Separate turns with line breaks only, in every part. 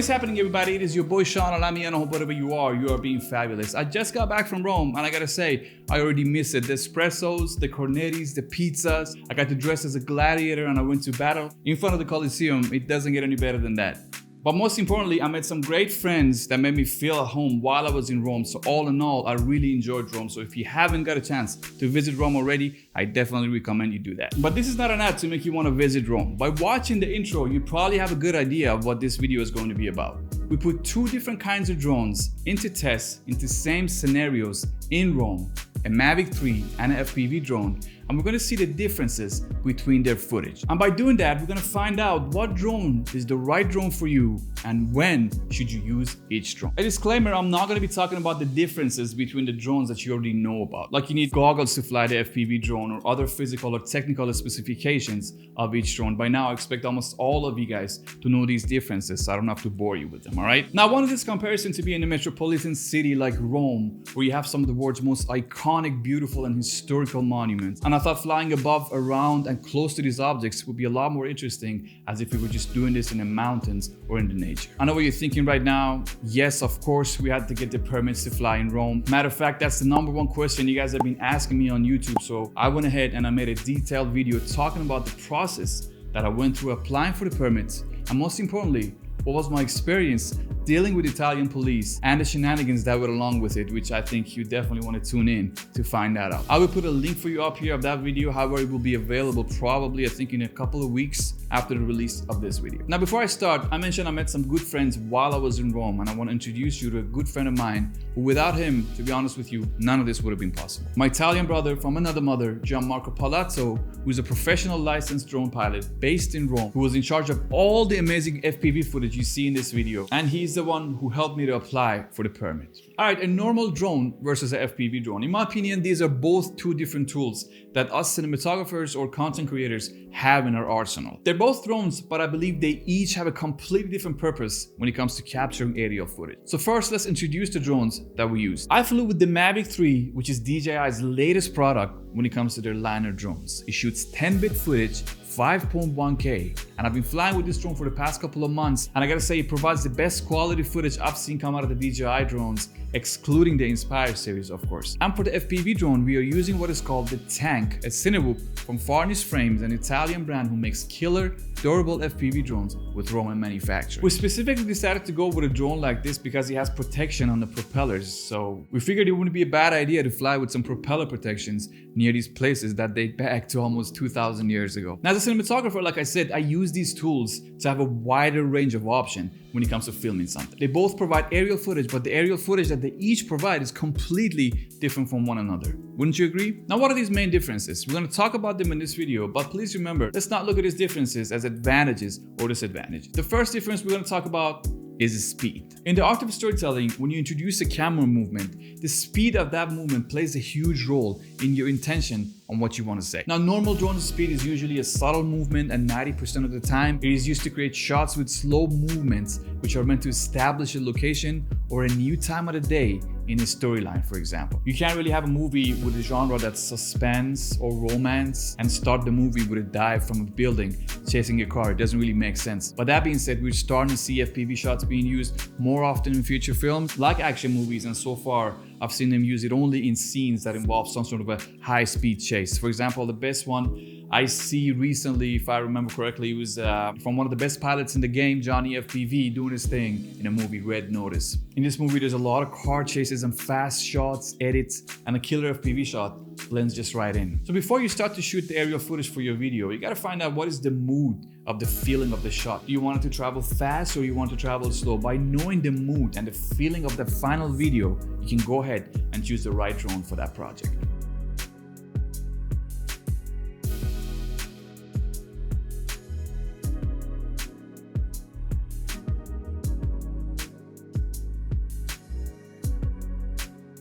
What is happening, everybody? It is your boy Sean, and I'm Ian. Whatever you are being fabulous. I just got back from Rome, and I gotta say, I already missed it. The espressos, the cornettis, the pizzas. I got to dress as a gladiator, and I went to battle in front of the Colosseum. It doesn't get any better than that. But most importantly, I met some great friends that made me feel at home while I was in Rome. So all in all, I really enjoyed Rome. So if you haven't got a chance to visit Rome already, I definitely recommend you do that. But this is not an ad to make you want to visit Rome. By watching the intro, you probably have a good idea of what this video is going to be about. We put two different kinds of drones into tests into same scenarios in Rome, a Mavic 3 and an FPV drone, and we're going to see the differences between their footage. And by doing that, we're going to find out what drone is the right drone for you and when should you use each drone. A disclaimer, I'm not going to be talking about the differences between the drones that you already know about. Like you need goggles to fly the FPV drone or other physical or technical specifications of each drone. By now, I expect almost all of you guys to know these differences, so I don't have to bore you with them, all right? Now, I wanted this comparison to be in a metropolitan city like Rome, where you have some of the world's most iconic, beautiful, and historical monuments. And I thought flying above, around, and close to these objects would be a lot more interesting as if we were just doing this in the mountains or in the nature. I know what you're thinking right now. Yes, of course, we had to get the permits to fly in Rome. Matter of fact, that's the #1 question you guys have been asking me on YouTube. So I went ahead and I made a detailed video talking about the process that I went through applying for the permits. And most importantly, what was my experience dealing with Italian police and the shenanigans that went along with it, which I think you definitely want to tune in to find that out. I will put a link for you up here of that video. However, it will be available probably, I think, in a couple of weeks after the release of this video. Now, before I start, I mentioned I met some good friends while I was in Rome, and I want to introduce you to a good friend of mine who, without him, to be honest with you, none of this would have been possible. My Italian brother from another mother, Gianmarco Palazzo, who is a professional licensed drone pilot based in Rome, who was in charge of all the amazing FPV footage you see in this video, and he's the one who helped me to apply for the permit. All right, a normal drone versus an FPV drone. In my opinion, these are both two different tools that us cinematographers or content creators have in our arsenal. They're both drones, but I believe they each have a completely different purpose when it comes to capturing aerial footage. So first, let's introduce the drones that we use. I flew with the Mavic 3, which is DJI's latest product when it comes to their liner drones. It shoots 10-bit footage, 5.1K, and I've been flying with this drone for the past couple of months, and I gotta say it provides the best quality footage I've seen come out of the DJI drones, excluding the Inspire series, of course. And for the FPV drone, we are using what is called the Tank, a Cinewoop from Varnish Frames, an Italian brand who makes killer, durable FPV drones with Roman manufacturing. We specifically decided to go with a drone like this because it has protection on the propellers, so we figured it wouldn't be a bad idea to fly with some propeller protections near these places that date back to almost 2,000 years ago. Now, as a cinematographer, like I said, I use these tools to have a wider range of option when it comes to filming something. They both provide aerial footage, but the aerial footage that they each provide is completely different from one another. Wouldn't you agree? Now, what are these main differences? We're going to talk about them in this video, but please remember, let's not look at these differences as advantages or disadvantages. The first difference we're going to talk about is speed. In the art of storytelling, when you introduce a camera movement, the speed of that movement plays a huge role in your intention on what you want to say. Now, normal drone speed is usually a subtle movement, and 90% of the time it is used to create shots with slow movements which are meant to establish a location or a new time of the day in a storyline, for example. You can't really have a movie with a genre that's suspense or romance and start the movie with a dive from a building chasing a car. It doesn't really make sense. But that being said, we're starting to see FPV shots being used more often in future films like action movies, and so far I've seen them use it only in scenes that involve some sort of a high-speed chase. For example, the best one I see recently, if I remember correctly, it was from one of the best pilots in the game, Johnny FPV, doing his thing in a movie, Red Notice. In this movie, there's a lot of car chases and fast shots, edits, and a killer FPV shot blends just right in. So before you start to shoot the aerial footage for your video, you gotta find out what is the mood of the feeling of the shot. Do you want it to travel fast or you want to travel slow? By knowing the mood and the feeling of the final video, you can go ahead and choose the right drone for that project.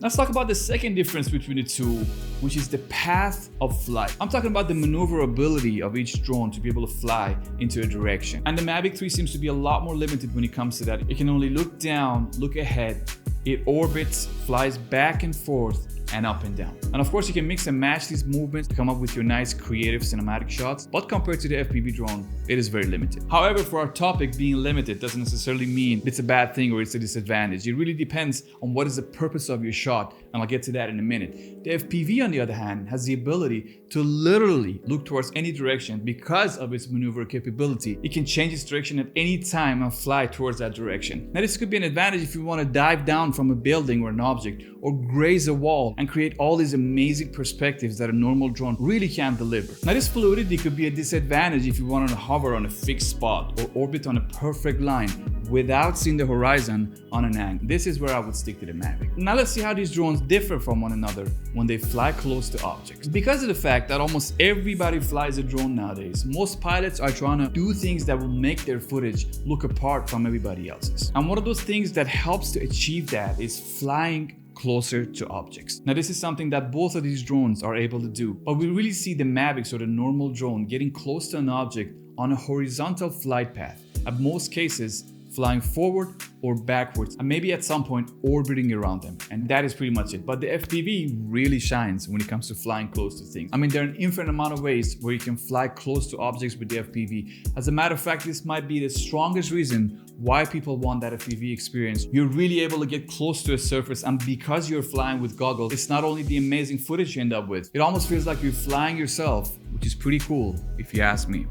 Let's talk about the second difference between the two, which is the path of flight. I'm talking about the maneuverability of each drone to be able to fly into a direction. And the Mavic 3 seems to be a lot more limited when it comes to that. It can only look down, look ahead, it orbits, flies back and forth, and up and down. And of course, you can mix and match these movements to come up with your nice creative cinematic shots, but compared to the FPV drone, it is very limited. However, for our topic, being limited doesn't necessarily mean it's a bad thing or it's a disadvantage. It really depends on what is the purpose of your shot, and I'll get to that in a minute. The FPV, on the other hand, has the ability to literally look towards any direction because of its maneuver capability. It can change its direction at any time and fly towards that direction. Now, this could be an advantage if you want to dive down from a building or an object, or graze a wall and create all these amazing perspectives that a normal drone really can't deliver. Now, this fluidity could be a disadvantage if you want to hover on a fixed spot or orbit on a perfect line without seeing the horizon on an angle. This is where I would stick to the Mavic. Now let's see how these drones differ from one another when they fly close to objects. Because of the fact that almost everybody flies a drone nowadays, most pilots are trying to do things that will make their footage look apart from everybody else's. And one of those things that helps to achieve that is flying closer to objects. Now, this is something that both of these drones are able to do, but we really see the Mavic or the normal drone getting close to an object on a horizontal flight path, at most cases flying forward or backwards, and maybe at some point orbiting around them. And that is pretty much it. But the FPV really shines when it comes to flying close to things. I mean, there are an infinite amount of ways where you can fly close to objects with the FPV. As a matter of fact, this might be the strongest reason why people want that FPV experience. You're really able to get close to a surface, and because you're flying with goggles, it's not only the amazing footage you end up with, it almost feels like you're flying yourself, which is pretty cool if you ask me.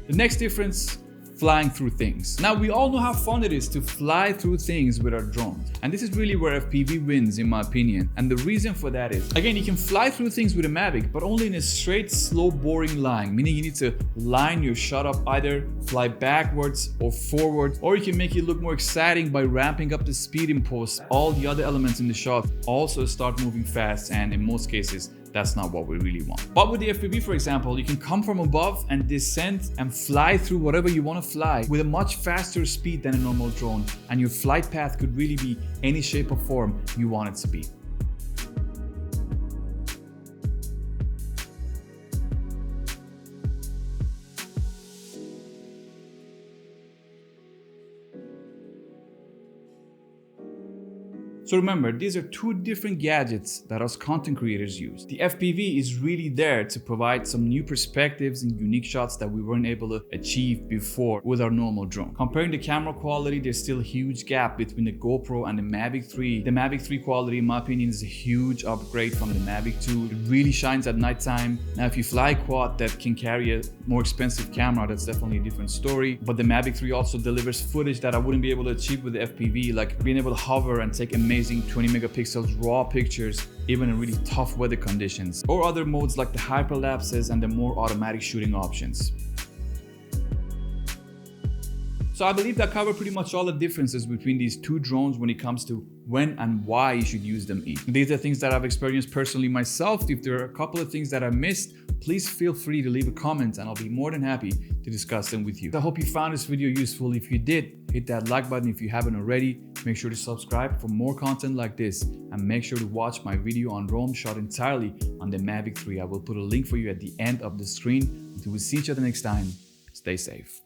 The next difference, flying through things. Now, we all know how fun it is to fly through things with our drones. And this is really where FPV wins, in my opinion. And the reason for that is, again, you can fly through things with a Mavic, but only in a straight, slow, boring line, meaning you need to line your shot up, either fly backwards or forward, or you can make it look more exciting by ramping up the speed in post. All the other elements in the shot also start moving fast, and in most cases, that's not what we really want. But with the FPV, for example, you can come from above and descend and fly through whatever you want to fly with a much faster speed than a normal drone, and your flight path could really be any shape or form you want it to be. So remember, these are two different gadgets that us content creators use. The FPV is really there to provide some new perspectives and unique shots that we weren't able to achieve before with our normal drone. Comparing the camera quality, there's still a huge gap between the GoPro and the Mavic 3. The Mavic 3 quality, in my opinion, is a huge upgrade from the Mavic 2. It really shines at nighttime. Now, if you fly a quad that can carry a more expensive camera, that's definitely a different story. But the Mavic 3 also delivers footage that I wouldn't be able to achieve with the FPV, like being able to hover and take amazing 20 megapixels raw pictures even in really tough weather conditions, or other modes like the hyperlapses and the more automatic shooting options. So I believe that covered pretty much all the differences between these two drones when it comes to when and why you should use them each. These are things that I've experienced personally myself. If there are a couple of things that I missed, please feel free to leave a comment and I'll be more than happy to discuss them with you. I hope you found this video useful. If you did, hit that like button if you haven't already. Make sure to subscribe for more content like this, and make sure to watch my video on Rome shot entirely on the Mavic 3. I will put a link for you at the end of the screen. Until we see each other next time, stay safe.